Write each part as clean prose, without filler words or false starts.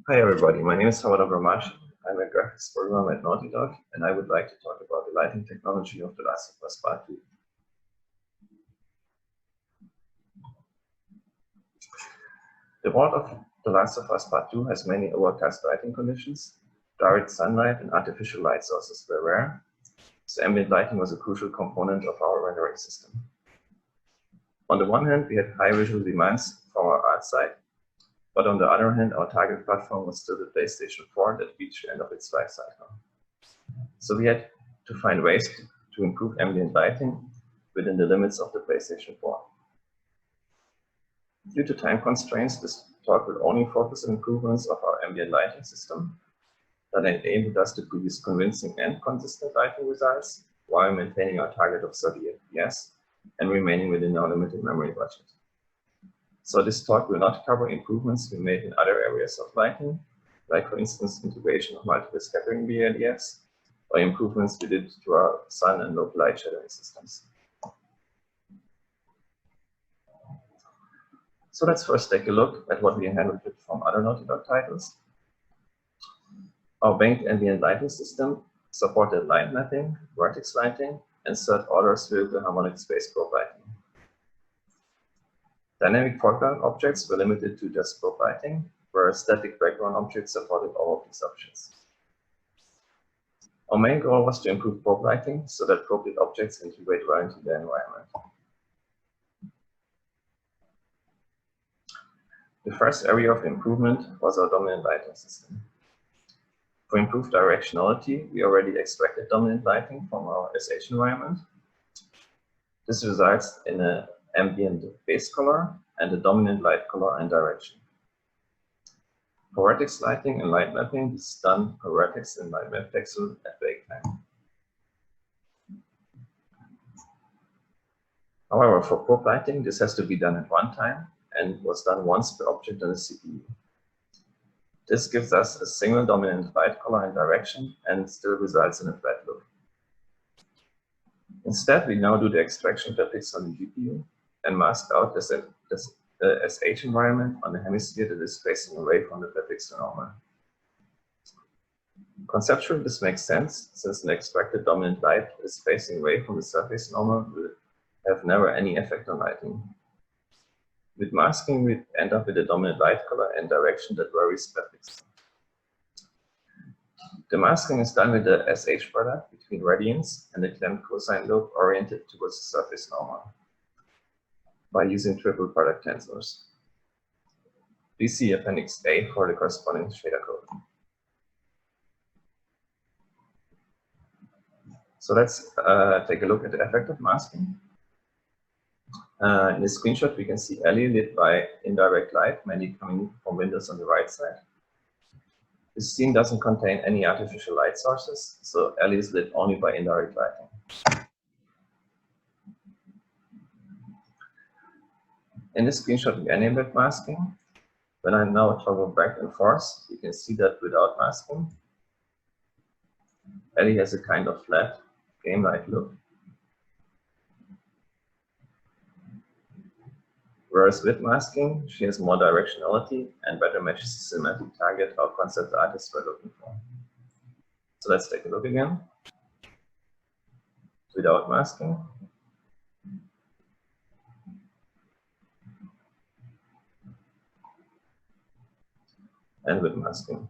Hi everybody, my name is Hawar Doghramachi. I'm a graphics programmer at Naughty Dog, and I would like to talk about the lighting technology of The Last of Us Part 2. The world of The Last of Us Part 2 has many overcast lighting conditions. Direct sunlight and artificial light sources were rare, so ambient lighting was a crucial component of our rendering system. On the one hand, we had high visual demands from our art side, but on the other hand, our target platform was still the PlayStation 4 that reached the end of its life cycle. So we had to find ways to improve ambient lighting within the limits of the PlayStation 4. Due to time constraints, this talk will only focus on improvements of our ambient lighting system that enabled us to produce convincing and consistent lighting results while maintaining our target of 30 FPS and remaining within our limited memory budget. So this talk will not cover improvements we made in other areas of lighting, like for instance integration of multiple scattering LEDs, or improvements we did to our sun and local light shadowing systems. So let's first take a look at what we inherited from other Naughty Dog titles. Our banked ambient lighting system supported light mapping, vertex lighting, and third-order spherical harmonic space probe lighting. Dynamic foreground objects were limited to just probe lighting, whereas static background objects supported all of these options. Our main goal was to improve probe lighting so that probe lit objects integrate well into the environment. The first area of improvement was our dominant lighting system. For improved directionality, we already extracted dominant lighting from our SH environment. This results in an ambient base color and a dominant light color and direction. For vertex lighting and light mapping, this is done per vertex and light map pixel at bake time. However, for probe lighting, this has to be done at one time and was done once per object on the CPU. This gives us a single dominant light color and direction and still results in a flat look. Instead, we now do the extraction per pixel on the GPU and mask out the SH environment on the hemisphere that is facing away from the per pixel normal. Conceptually, this makes sense since an extracted dominant light that is facing away from the surface normal will have never any effect on lighting. With masking, we end up with a dominant light color and direction that varies per pixel. The masking is done with the SH product between radians and the clamped cosine lobe oriented towards the surface normal by using triple product tensors. Please see Appendix A for the corresponding shader code. So let's take a look at the effect of masking. In this screenshot, we can see alley lit by indirect light, mainly coming from windows on the right side. This scene doesn't contain any artificial light sources, so alley is lit only by indirect lighting. In this screenshot, we enabled masking. When I now toggle back and forth, you can see that without masking, alley has a kind of flat, game-like look. Whereas with masking, she has more directionality and better matches the cinematic target our concept artists were looking for. So let's take a look again. Without masking. And with masking.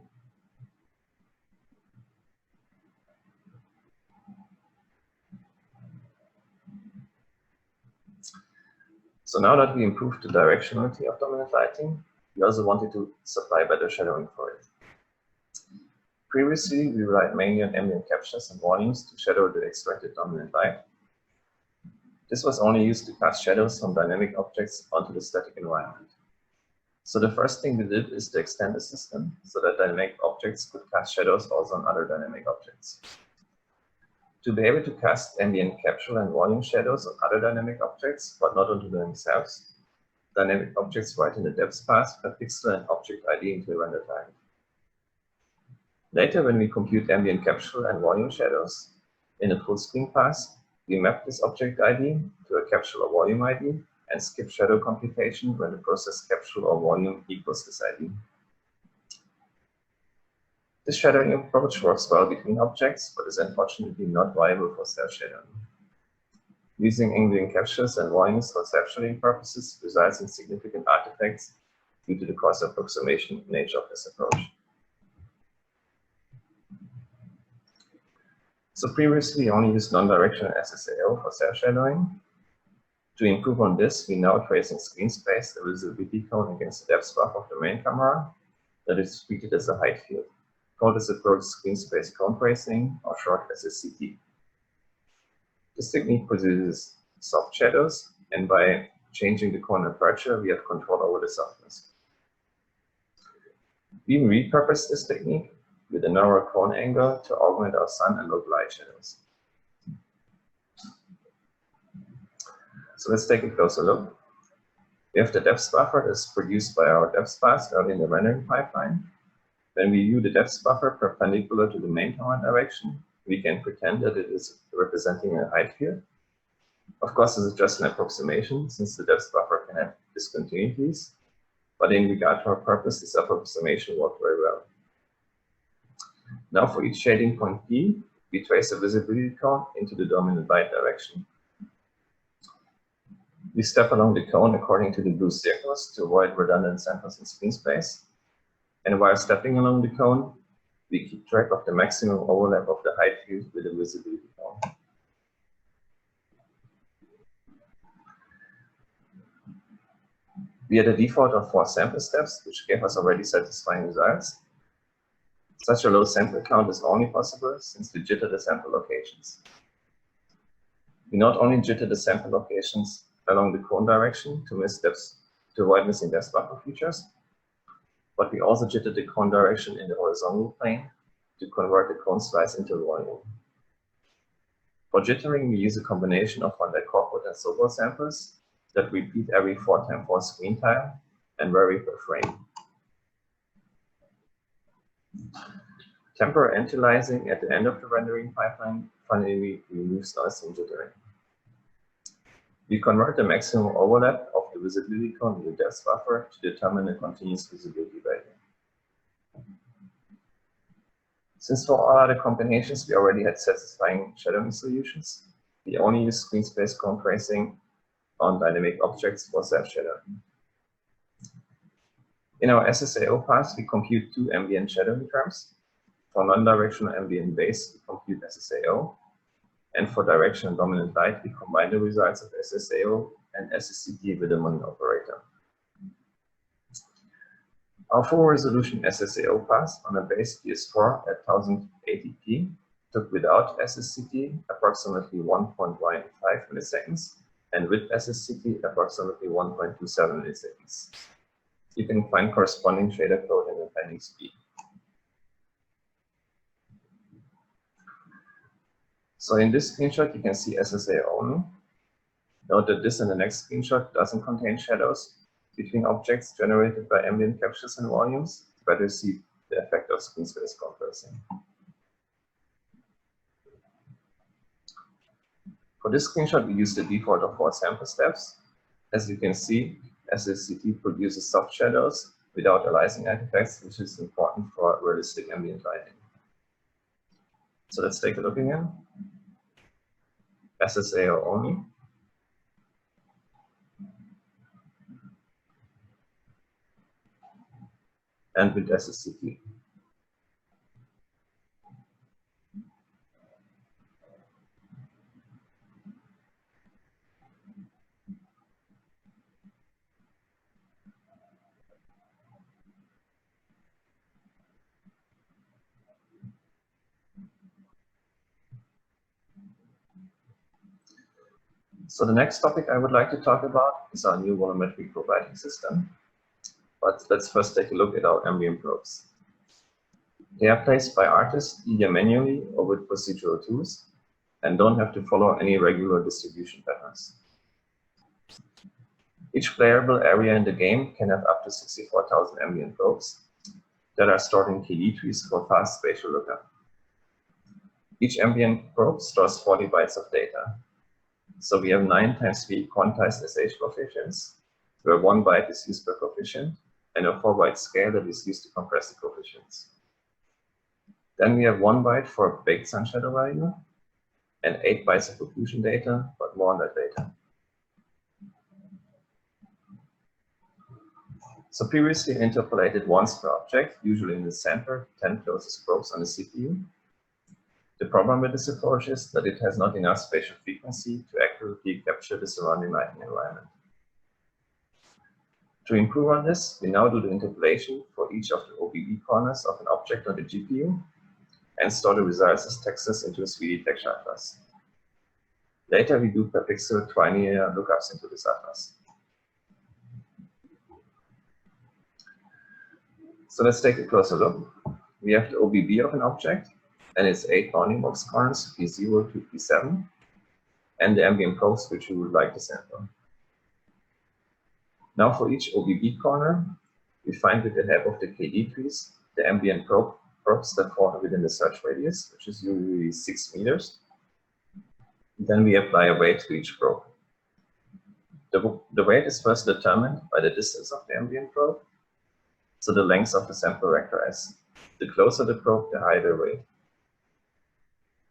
So now that we improved the directionality of dominant lighting, we also wanted to supply better shadowing for it. Previously, we relied mainly on ambient captures and volumes to shadow the extracted dominant light. This was only used to cast shadows from dynamic objects onto the static environment. So the first thing we did is to extend the system so that dynamic objects could cast shadows also on other dynamic objects. To be able to cast ambient capture and volume shadows on other dynamic objects, but not onto themselves, dynamic objects write in the depth path per pixel and object ID into the render target. Later, when we compute ambient capture and volume shadows in a full screen path, we map this object ID to a capture or volume ID and skip shadow computation when the process capture or volume equals this ID. This shadowing approach works well between objects, but is unfortunately not viable for self-shadowing. Using ambient captures and volumes for self-shadowing purposes results in significant artifacts due to the coarse approximation nature of this approach. So previously, we only used non-directional SSAO for self-shadowing. To improve on this, we now trace in screen space the visibility cone against the depth buffer of the main camera that is treated as a height field. Call this approach screen space cone tracing, or short SSCT. This technique produces soft shadows, and by changing the cone aperture, we have control over the softness. We repurposed this technique with a narrower cone angle to augment our sun and local light shadows. So let's take a closer look. We have the depth buffer that is produced by our depth pass early in the rendering pipeline. When we view the depth buffer perpendicular to the main camera direction, we can pretend that it is representing a height field. Of course, this is just an approximation, since the depth buffer can have discontinuities, but in regard to our purpose, this approximation worked very well. Now for each shading point P, we trace a visibility cone into the dominant light direction. We step along the cone according to the blue circles to avoid redundant centers in screen space. And while stepping along the cone, we keep track of the maximum overlap of the height field with the visibility cone. We had a default of 4 sample steps, which gave us already satisfying results. Such a low sample count is only possible since we jitter the sample locations. We not only jitter the sample locations along the cone direction to avoid missing depth buffer features, but we also jitter the cone direction in the horizontal plane to convert the cone slice into volume. For jittering, we use a combination of one-day corporate and sobor samples that repeat every 4x4 screen tile and vary per frame. Temporary anti-aliasing at the end of the rendering pipeline finally removes noise and jittering. We convert the maximum overlap of the visibility cone with the depth buffer to determine the continuous visibility value. Since for all other combinations we already had satisfying shadowing solutions, we only use screen space cone tracing on dynamic objects for self-shadowing. In our SSAO pass, we compute 2 ambient shadowing terms. For non-directional ambient base, we compute SSAO. And for directional dominant light, we combine the results of SSAO and SSCT with a Monod operator. Our full resolution SSAO pass on a base PS4 at 1080p took without SSCT approximately 1.15 milliseconds and with SSCT approximately 1.27 milliseconds. You can find corresponding shader code in Appendix B. So in this screenshot, you can see SSAO only. Note that this and the next screenshot doesn't contain shadows between objects generated by ambient captures and volumes, but you see the effect of screen space cone tracing. For this screenshot, we use the default of 4 sample steps. As you can see, SSCT produces soft shadows without aliasing artifacts, which is important for realistic ambient lighting. So let's take a look again. SSAO only. And with SSCT. So the next topic I would like to talk about is our new volumetric probe lighting system. But let's first take a look at our ambient probes. They are placed by artists either manually or with procedural tools and don't have to follow any regular distribution patterns. Each playable area in the game can have up to 64,000 ambient probes that are stored in KD trees for fast spatial lookup. Each ambient probe stores 40 bytes of data. So we have 9 × 3 quantized SH coefficients, where 1 byte is used per coefficient, and a 4 byte scale that is used to compress the coefficients. Then we have 1 byte for baked sun shadow value and 8 bytes of occlusion data, but more on that later. So previously interpolated once per object, usually in the center, 10 closest probes on the CPU. The problem with this approach is that it has not enough spatial frequency to accurately capture the surrounding lighting environment. To improve on this, we now do the interpolation for each of the OBB corners of an object on the GPU and store the results as textures into a 3D texture atlas. Later, we do per pixel trilinear lookups into this atlas. So let's take a closer look. We have the OBB of an object and its 8 bounding box corners, P0 to P7, and the ambient probes which we would like to sample. Now for each OBB corner, we find with the help of the KD trees the ambient probes that fall within the search radius, which is usually 6 meters. Then we apply a weight to each probe. The weight is first determined by the distance of the ambient probe, so the length of the sample vector S. The closer the probe, the higher the weight.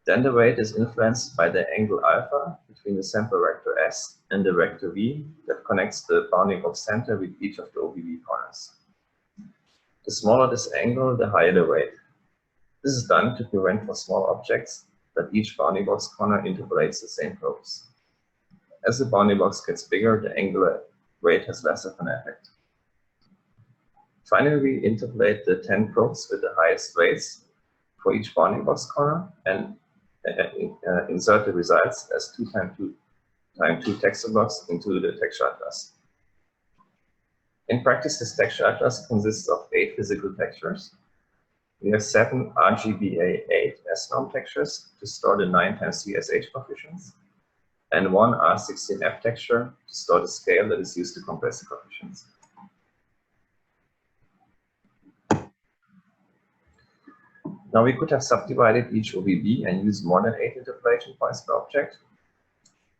Then the weight is influenced by the angle alpha between the sample vector S and the vector V that connects the bounding box center with each of the OBB corners. The smaller this angle, the higher the weight. This is done to prevent for small objects that each bounding box corner interpolates the same probes. As the bounding box gets bigger, the angular weight has less of an effect. Finally, we interpolate the 10 probes with the highest weights for each bounding box corner and insert the results as 2 × 2 × 2 texture blocks into the texture atlas. In practice, this texture atlas consists of 8 physical textures. We have 7 RGBA8 S-norm textures to store the 9 × 3 SH coefficients, and 1 R16F texture to store the scale that is used to compress the coefficients. Now we could have subdivided each OBB and used more than 8 interpolation points per object,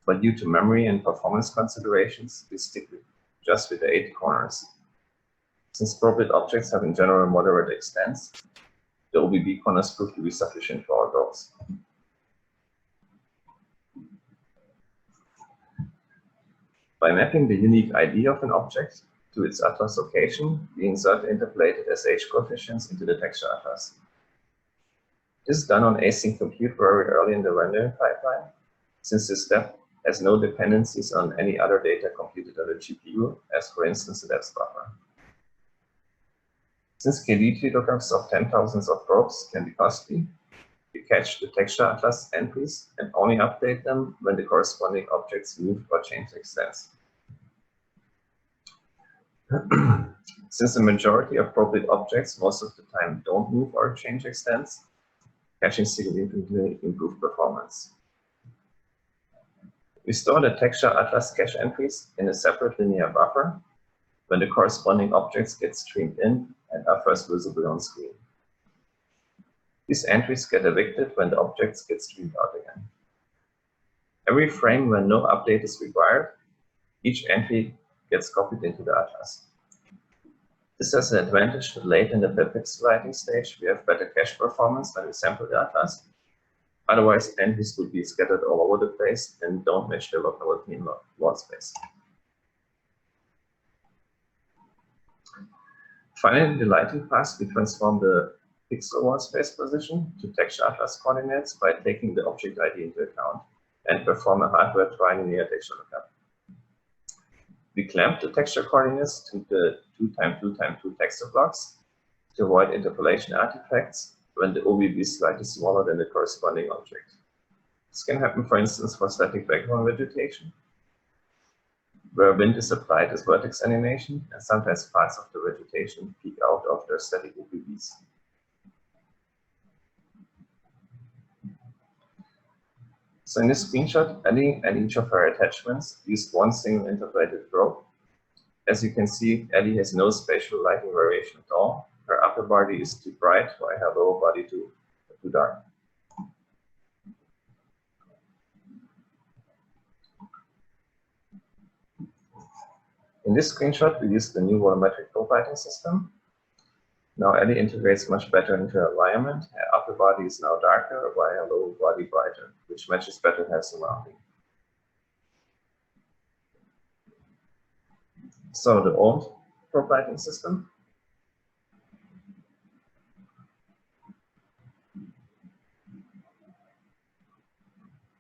but due to memory and performance considerations, we stick just with the 8 corners. Since probed objects have in general moderate extents, the OBB corners prove to be sufficient for our goals. By mapping the unique ID of an object to its atlas location, we insert the interpolated SH coefficients into the texture atlas. This is done on async compute very early in the rendering pipeline, since this step has no dependencies on any other data computed on the GPU, as for instance the depth buffer. Since KD tree lookups of 10,000s of probes can be costly, we catch the texture atlas entries and only update them when the corresponding objects move or change extents. Since the majority of probed objects most of the time don't move or change extents, caching significantly improved performance. We store the texture atlas cache entries in a separate linear buffer when the corresponding objects get streamed in and are first visible on screen. These entries get evicted when the objects get streamed out again. Every frame when no update is required, each entry gets copied into the atlas. This has the advantage that late in the per pixel lighting stage, we have better cache performance when we sample the atlas. Otherwise, entries would be scattered all over the place and don't match the locality in wall space. Finally, the lighting pass, we transform the pixel wall space position to texture atlas coordinates by taking the object ID into account and perform a hardware trilinear texture lookup. We clamp the texture coordinates to the 2 × 2 × 2 texture blocks to avoid interpolation artifacts when the OBB is slightly smaller than the corresponding object. This can happen, for instance, for static background vegetation, where wind is applied as vertex animation, and sometimes parts of the vegetation peek out of their static OBBs. So in this screenshot, Ellie and each of her attachments used one single interpolated probe. As you can see, Ellie has no spatial lighting variation at all. Her upper body is too bright, while her lower body too dark. In this screenshot, we used the new volumetric probe lighting system. Now Ellie integrates much better into her environment. Her upper body is now darker, while her lower body brighter, which matches better her surrounding. So the old probe lighting system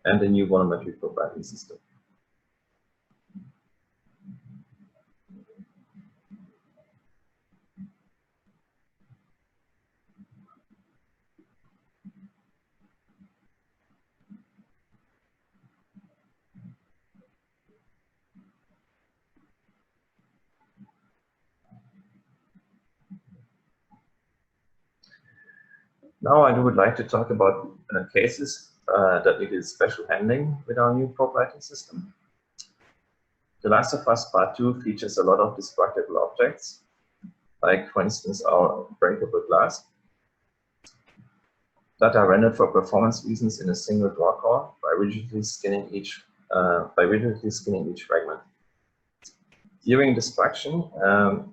and the new volumetric probe lighting system. Now I would like to talk about cases that needed special handling with our new probe lighting system. The Last of Us Part 2 features a lot of destructible objects, like for instance our breakable glass, that are rendered for performance reasons in a single draw call by rigidly skinning each fragment. During destruction,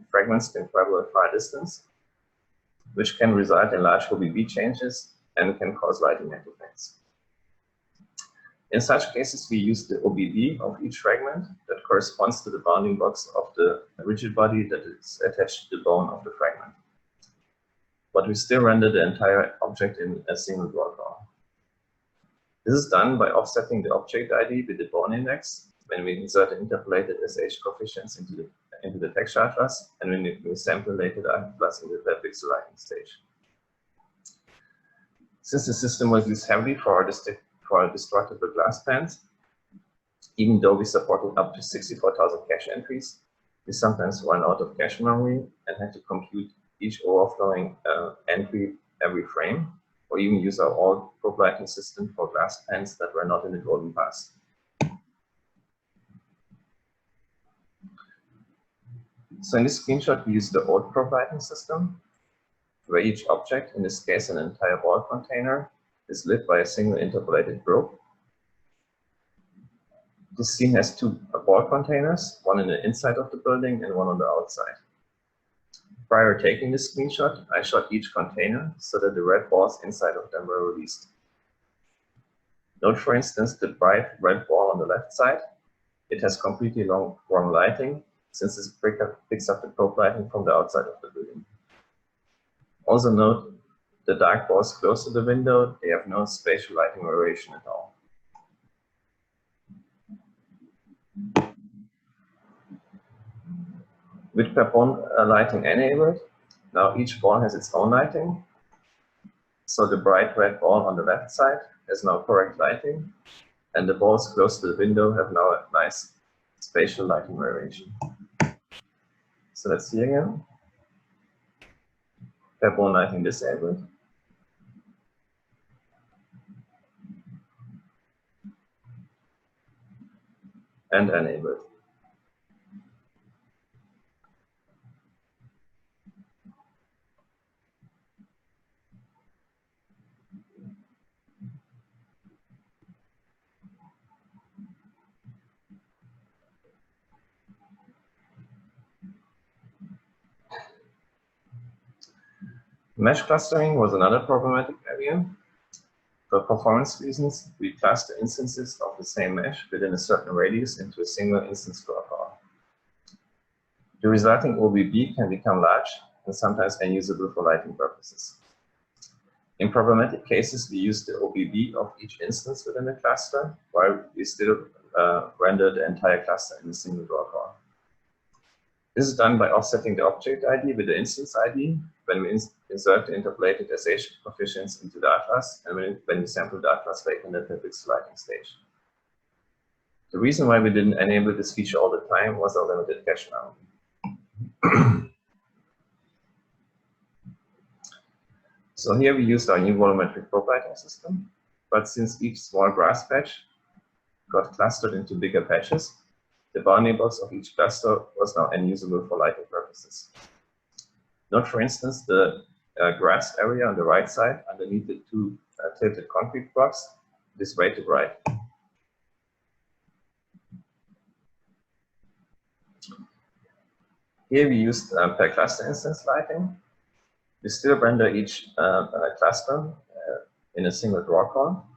fragments can travel a far distance, which can result in large OBB changes and can cause lighting artifacts. In such cases, we use the OBB of each fragment that corresponds to the bounding box of the rigid body that is attached to the bone of the fragment. But we still render the entire object in a single draw call. This is done by offsetting the object ID with the bone index when we insert the interpolated SH coefficients into the texture atlas and when we sample later the atlas in the pixel lighting stage. Since the system was used heavily for destructible glass pans, even though we supported up to 64,000 cache entries, we sometimes ran out of cache memory and had to compute each overflowing entry every frame, or even use our old probe lighting system for glass pans that were not in the golden pass. So in this screenshot, we use the old probe lighting system, where each object, in this case an entire ball container, is lit by a single interpolated probe. This scene has two ball containers, one in the inside of the building and one on the outside. Prior to taking this screenshot, I shot each container so that the red balls inside of them were released. Note, for instance, the bright red ball on the left side. It has completely wrong lighting, since it picks up the probe lighting from the outside of the building. Also note, the dark balls close to the window, they have no spatial lighting variation at all. With per bone lighting enabled, now each ball has its own lighting. So the bright red ball on the left side has now correct lighting, and the balls close to the window have now a nice spatial lighting variation. So let's see again. Per bone lighting disabled. And enabled. Mesh clustering was another problematic area. For performance reasons, we cluster instances of the same mesh within a certain radius into a single instance draw call. The resulting OBB can become large and sometimes unusable for lighting purposes. In problematic cases, we use the OBB of each instance within the cluster, while we still render the entire cluster in a single draw call. This is done by offsetting the object ID with the instance ID when we insert the interpolated SH coefficients into the atlas and when we sample the atlas later in the pixel lighting stage. The reason why we didn't enable this feature all the time was our limited cache memory. So here we used our new volumetric probe lighting system, but since each small grass patch got clustered into bigger patches, the bounding box of each cluster was now unusable for lighting purposes. Note, for instance, the grass area on the right side underneath the two tilted concrete blocks is way too bright. Here we used per cluster instance lighting. We still render each cluster in a single draw call,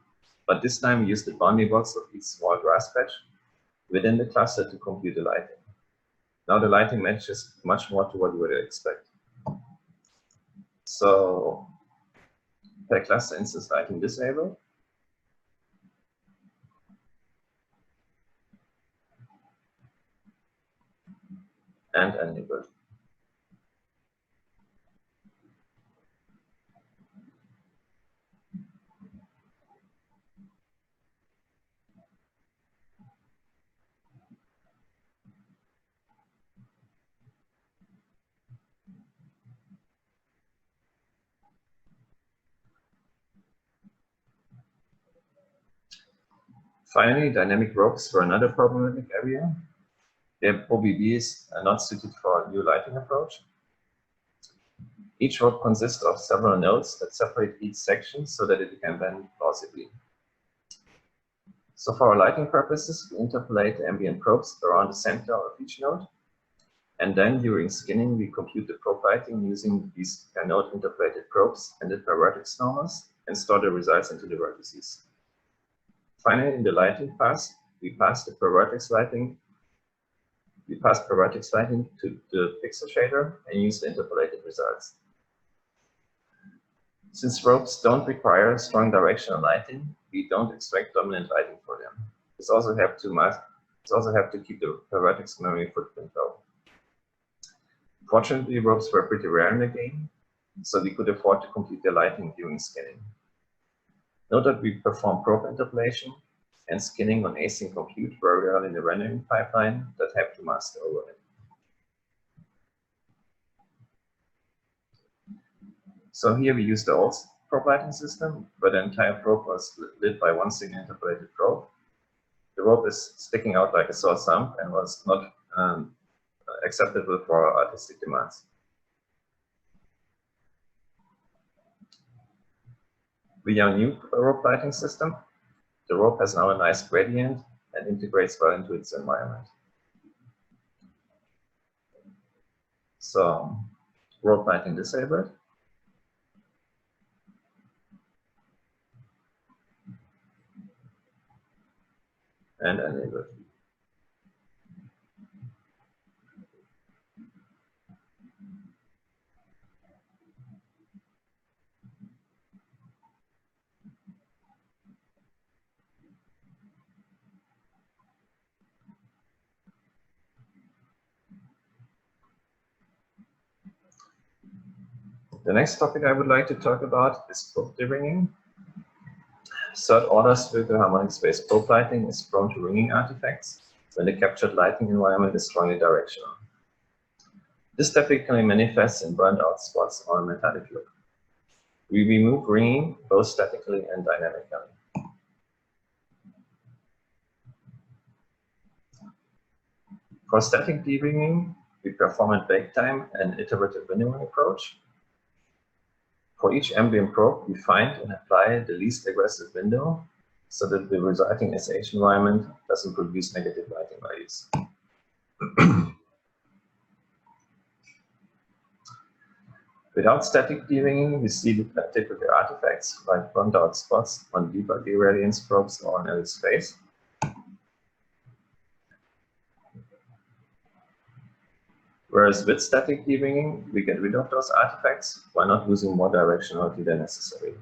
but this time we use the bounding box of each small grass patch within the cluster to compute the lighting. Now the lighting matches much more to what you would expect. So per cluster instance lighting disabled. And enabled. Finally, dynamic ropes were another problematic area. Their OBBs are not suited for a new lighting approach. Each rope consists of several nodes that separate each section so that it can bend plausibly. So for our lighting purposes, we interpolate the ambient probes around the center of each node. And then during skinning, we compute the probe lighting using these node interpolated probes ended by vertex normals and store the results into the vertices. Finally, in the lighting pass, we pass per vertex lighting to the pixel shader and use the interpolated results. Since ropes don't require strong directional lighting, we don't extract dominant lighting for them. This also have to keep the per vertex memory footprint low. Fortunately, ropes were pretty rare in the game, so we could afford to compute their lighting during skinning. Note that we perform probe interpolation and skinning on async compute very early in the rendering pipeline that have to master overhead. So here we use the old probe lighting system, where the entire probe was lit by one single interpolated probe. The rope is sticking out like a sore thumb and was not acceptable for our artistic demands. With our new rope lighting system, the rope has now a nice gradient and integrates well into its environment. So, rope lighting disabled. And enabled. The next topic I would like to talk about is probe deringing. Third-order spherical harmonic space probe lighting is prone to ringing artifacts when the captured lighting environment is strongly directional. This typically manifests in burned-out spots or a metallic look. We remove ringing both statically and dynamically. For static deringing, we perform a bake time and iterative winnowing approach. For each ambient probe, we find and apply the least aggressive window so that the resulting SH environment doesn't produce negative lighting values. Without static deringing, we see the typical artifacts like burned out spots on deeper irradiance probes or on L's face. Whereas with static deringing, we get rid of those artifacts while not losing more directionality than necessary.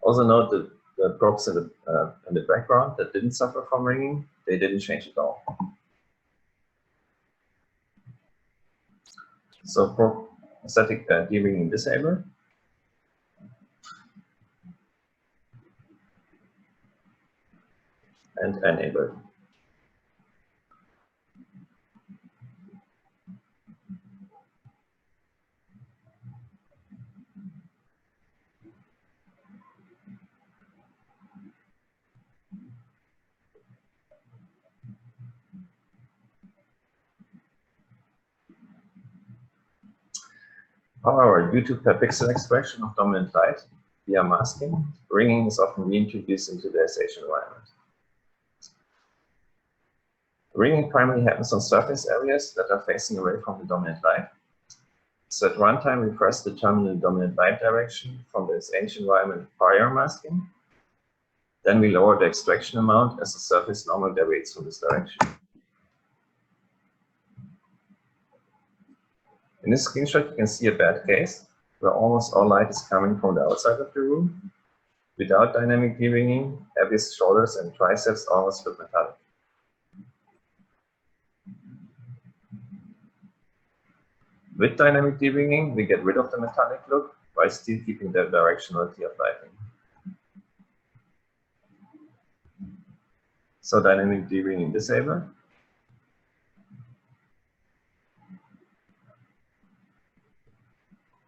Also note that the probes in the background that didn't suffer from ringing, they didn't change at all. So for static deringing disabled. And enabled. However, due to per pixel extraction of dominant light via masking, ringing is often reintroduced into the SH environment. Ringing primarily happens on surface areas that are facing away from the dominant light. So at runtime, we first determine the dominant light direction from this ancient environment prior masking. Then we lower the extraction amount as the surface normally deviates from this direction. In this screenshot, you can see a bad case where almost all light is coming from the outside of the room. Without dynamic deringing, Abby's shoulders and triceps almost look metallic. With dynamic deringing, we get rid of the metallic look while still keeping the directionality of lighting. So dynamic deringing disabled.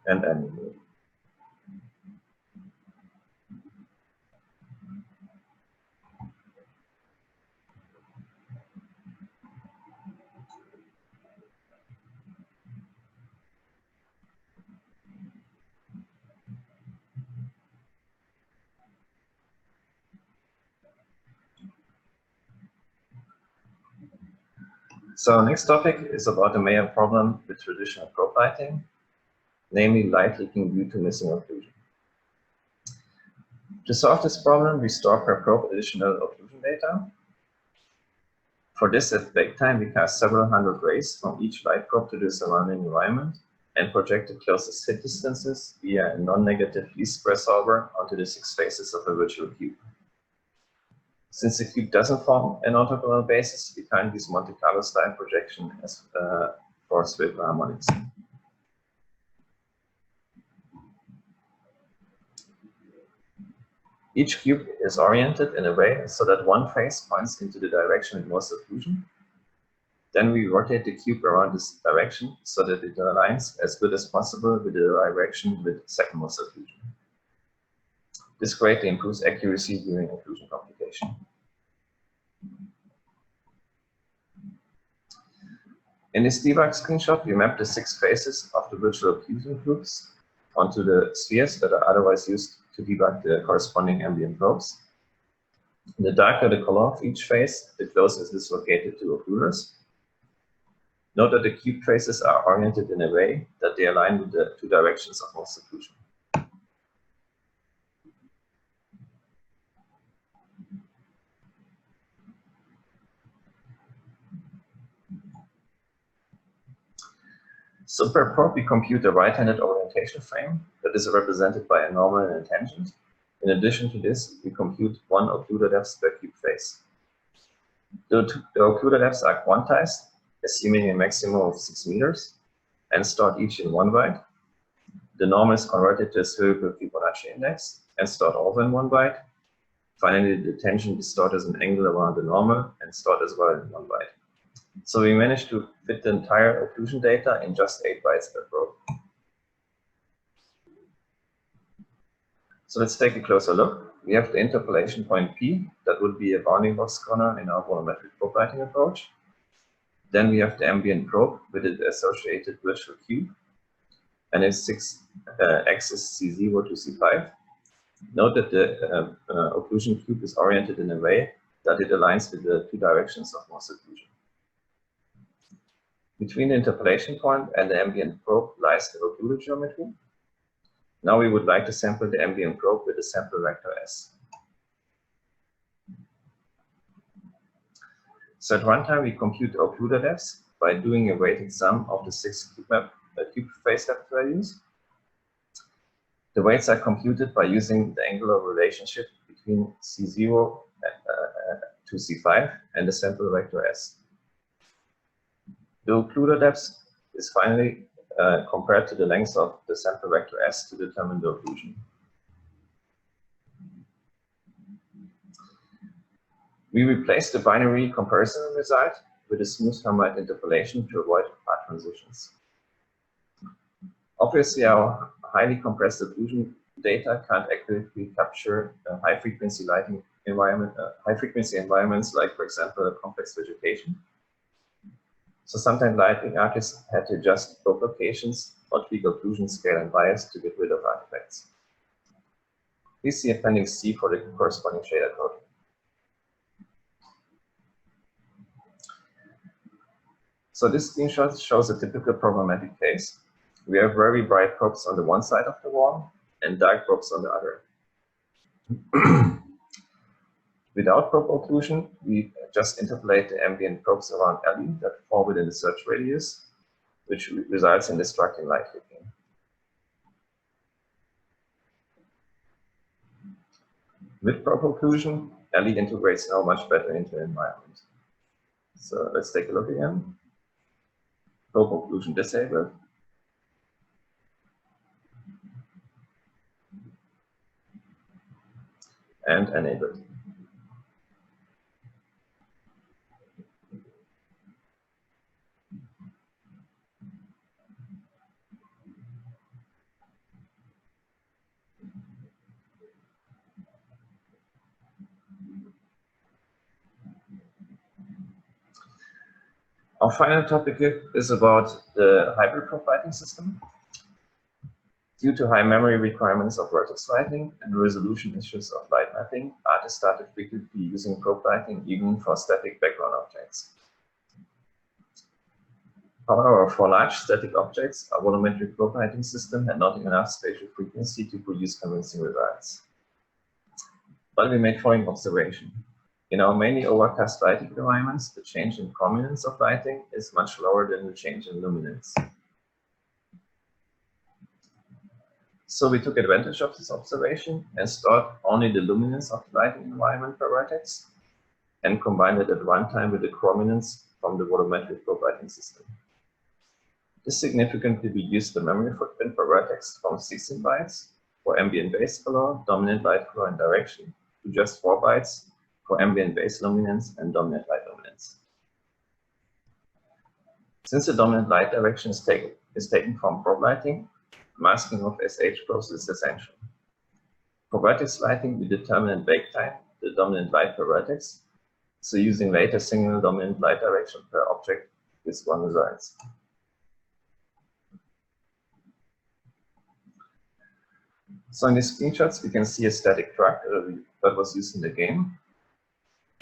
And animate. So next topic is about a major problem with traditional probe lighting, namely light leaking due to missing occlusion. To solve this problem, we store per probe additional occlusion data. For this, at bake time, we cast several hundred rays from each light probe to the surrounding environment and project the closest hit distances via a non-negative least square solver onto the 6 faces of a virtual cube. Since the cube doesn't form an orthogonal basis, we can't use Monte Carlo style projection as for spherical harmonics. Each cube is oriented in a way so that one face points into the direction with most occlusion. Then we rotate the cube around this direction so that it aligns as good as possible with the direction with second most occlusion. This greatly improves accuracy during occlusion computation. In this debug screenshot, we map the 6 faces of the virtual occlusion groups onto the spheres that are otherwise used to debug the corresponding ambient probes. The darker the color of each face, the closer it is located to occluders. Note that the cube faces are oriented in a way that they align with the 2 directions of most occlusion. So per probe, we compute a right-handed orientation frame that is represented by a normal and a tangent. In addition to this, we compute 1 occluder depth per cube face. The occluder depths are quantized, assuming a maximum of 6 meters, and stored each in 1 byte. The norm is converted to a spherical Fibonacci index and stored also in 1 byte. Finally, the tangent is stored as an angle around the normal and stored as well in 1 byte. So we managed to fit the entire occlusion data in just 8 bytes per probe. So let's take a closer look. We have the interpolation point P, that would be a bounding box corner in our volumetric probe lighting approach. Then we have the ambient probe with its associated virtual cube and its 6 axis C0 to C5. Note that the occlusion cube is oriented in a way that it aligns with the 2 directions of most occlusion. Between the interpolation point and the ambient probe lies the occluder geometry. Now we would like to sample the ambient probe with a sample vector S. So at runtime, we compute the occluder depths by doing a weighted sum of the 6 cube face depth values. The weights are computed by using the angular relationship between C0 to C5 and the sample vector S. The occluder depth is finally compared to the length of the sample vector S to determine the occlusion. We replace the binary comparison result with a smooth hermite interpolation to avoid path transitions. Obviously, our highly compressed occlusion data can't accurately capture high-frequency lighting environment, high-frequency environments like, for example, complex vegetation. So sometimes lighting artists had to adjust probe locations or tweak occlusion scale and bias to get rid of artifacts. Please see Appendix C for the corresponding shader code. So this screenshot shows a typical programmatic case. We have very bright probes on the one side of the wall and dark probes on the other. Without probe occlusion, we just interpolate the ambient probes around LE that fall within the search radius, which results in destructing light leaking. With probe occlusion, LE integrates now much better into the environment. So let's take a look again. Probe occlusion disabled. And enabled. Our final topic is about the hybrid probe lighting system. Due to high memory requirements of vertex lighting and resolution issues of light mapping, artists started frequently using probe lighting even for static background objects. However, for large static objects, a volumetric probe lighting system had not enough spatial frequency to produce convincing results. But we made following observation. In our mainly overcast lighting environments, the change in prominence of lighting is much lower than the change in luminance. So we took advantage of this observation and stored only the luminance of the lighting environment per vertex and combined it at runtime with the chrominance from the volumetric probe lighting system. This significantly reduced the memory footprint per vertex from 16 bytes for ambient base color, dominant light color and direction to just 4 bytes for ambient base luminance and dominant light luminance. Since the dominant light direction is taken from probe lighting, masking of SH probes is essential. For vertex lighting, we determine in bake time the dominant light per vertex, so using later single dominant light direction per object with one results. So in these screenshots, we can see a static truck that was used in the game.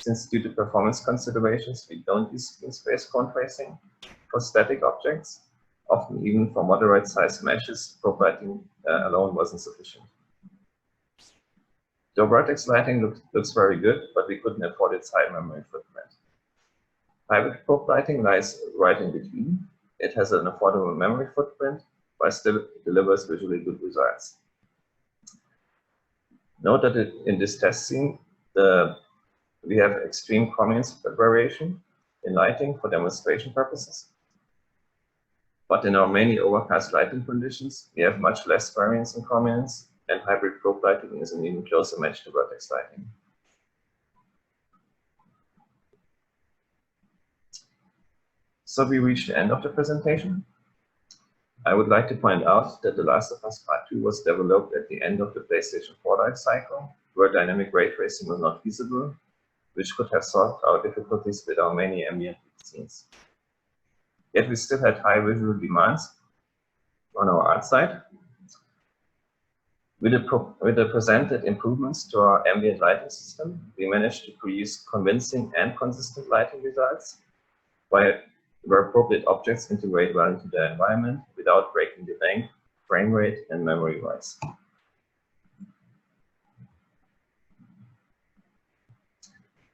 Since due to performance considerations, we don't use screen space cone tracing for static objects. Often even for moderate sized meshes, probe lighting alone wasn't sufficient. The vertex lighting looks very good, but we couldn't afford its high memory footprint. Hybrid probe lighting lies right in between. It has an affordable memory footprint, but still delivers visually good results. Note that in this test scene, we have extreme chrominance variation in lighting for demonstration purposes. But in our mainly overcast lighting conditions, we have much less variance in chrominance, and hybrid probe lighting is an even closer match to vertex lighting. So we reached the end of the presentation. I would like to point out that The Last of Us Part 2 was developed at the end of the PlayStation 4 life cycle, where dynamic ray tracing was not feasible, which could have solved our difficulties with our many ambient scenes. Yet we still had high visual demands on our art side. With the presented improvements to our ambient lighting system, we managed to produce convincing and consistent lighting results where appropriate objects integrate well into the environment without breaking the bank, frame rate, and memory-wise.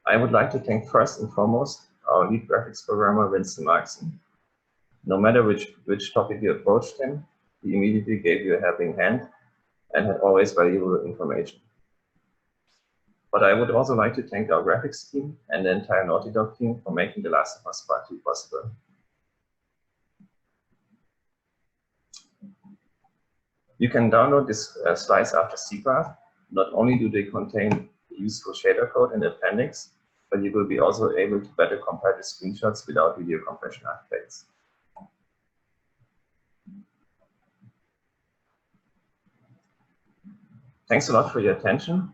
I would like to thank first and foremost our lead graphics programmer, Winston Markson. No matter which topic you approached him, he immediately gave you a helping hand and had always valuable information. But I would also like to thank our graphics team and the entire Naughty Dog team for making The Last of Us Part 2 possible. You can download these slides after SIGGRAPH. Not only do they contain useful shader code in the appendix, but you will be also able to better compare the screenshots without video compression artifacts. Thanks a lot for your attention.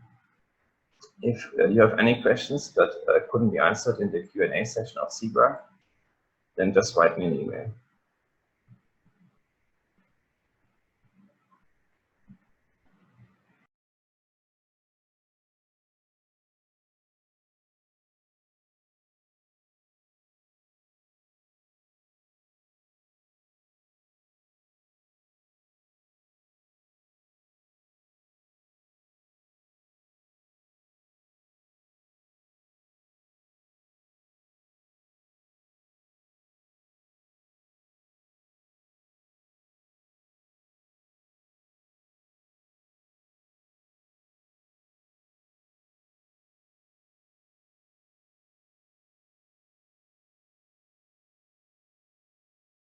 If you have any questions that couldn't be answered in the Q&A session of SIGGRAPH, then just write me an email.